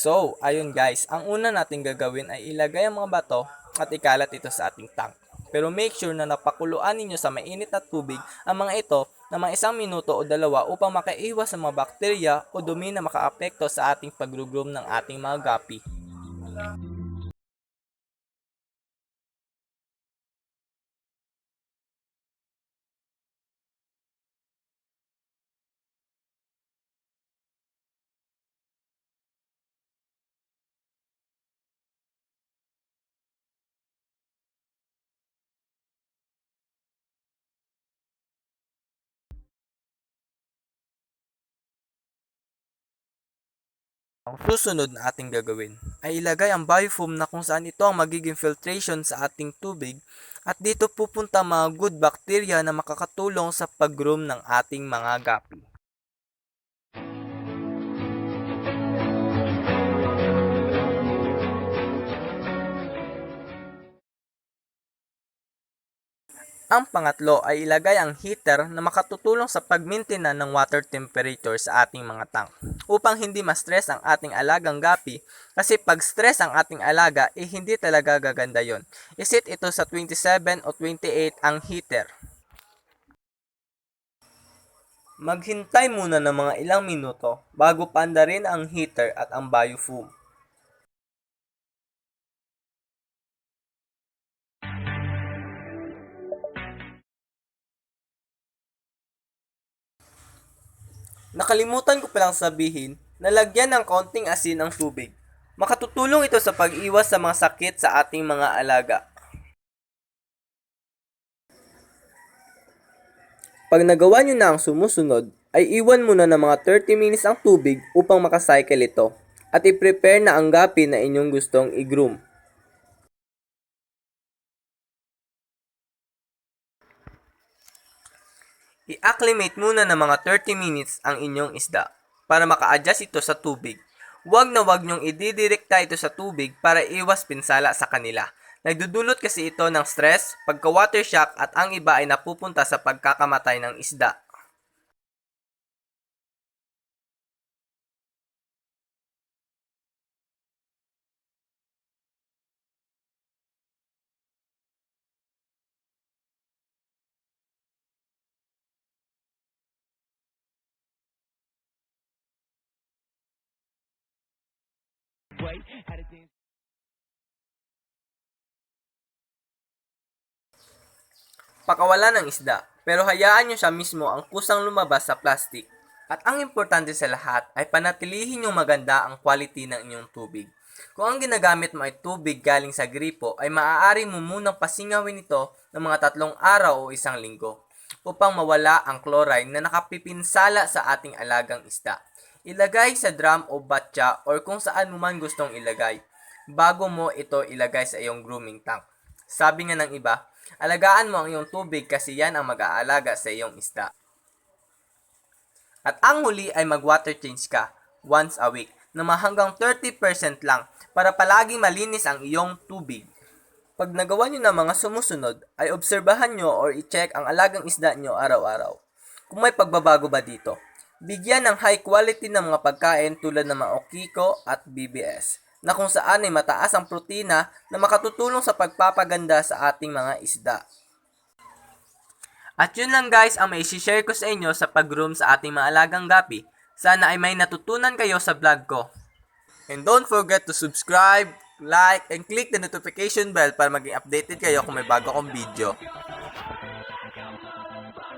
So, ayun guys, ang una nating gagawin ay ilagay ang mga bato at ikalat ito sa ating tank. Pero make sure na napakuluan ninyo sa mainit na tubig ang mga ito na mga 1 minuto o 2 upang makaiwas sa mga bakterya o dumi na makaapekto sa ating pag-groom ng ating mga gapi. Ang susunod na ating gagawin ay ilagay ang biofoam na kung saan ito ang magiging filtration sa ating tubig at dito pupunta mga good bacteria na makakatulong sa pag-groom ng ating mga gapi. Ang pangatlo ay ilagay ang heater na makatutulong sa pagmintina ng water temperature sa ating mga tank upang hindi ma-stress ang ating alagang gapi kasi pag stress ang ating alaga hindi talaga gaganda yon. Isit ito sa 27 o 28 ang heater. Maghintay muna ng mga ilang minuto bago paandarin ang heater at ang biofoam. Nakalimutan ko palang sabihin na lagyan ng konting asin ang tubig. Makatutulong ito sa pag-iwas sa mga sakit sa ating mga alaga. Pag nagawa nyo na ang sumusunod, ay iwan muna ng mga 30 minutes ang tubig upang makacycle ito at i-prepare na ang gapi na inyong gustong i-groom. I-acclimate muna ng mga 30 minutes ang inyong isda para maka-adjust ito sa tubig. Huwag na huwag nyong ididirekta ito sa tubig para iwas pinsala sa kanila. Nagdudulot kasi ito ng stress, pagka-water shock at ang iba ay napupunta sa pagkakamatay ng isda. Pakawalan ng isda, pero hayaan nyo siya mismo ang kusang lumabas sa plastic. At ang importante sa lahat ay panatilihin yung maganda ang quality ng inyong tubig. Kung ang ginagamit mo ay tubig galing sa gripo, ay maaari mo munang pasingawin ito ng mga 3 araw o 1 linggo upang mawala ang chlorine na nakapipinsala sa ating alagang isda. Ilagay sa drum o batya or kung saan mo man gustong ilagay bago mo ito ilagay sa iyong grooming tank. Sabi nga ng iba, alagaan mo ang iyong tubig kasi yan ang mag-aalaga sa iyong isda. At ang huli ay mag-water change ka once a week na hanggang 30% lang para palaging malinis ang iyong tubig. Pag nagawa nyo na mga sumusunod, ay obserbahan nyo or i-check ang alagang isda nyo araw-araw. Kung may pagbabago ba dito, bigyan ng high quality ng mga pagkain tulad ng mga okiko at BBS na kung saan ay mataas ang protina na makatutulong sa pagpapaganda sa ating mga isda. At yun lang guys ang may share ko sa inyo sa pag-groom sa ating mga alagang gapi. Sana ay may natutunan kayo sa vlog ko. And don't forget to subscribe, like, and click the notification bell para maging updated kayo kung may bago akong video.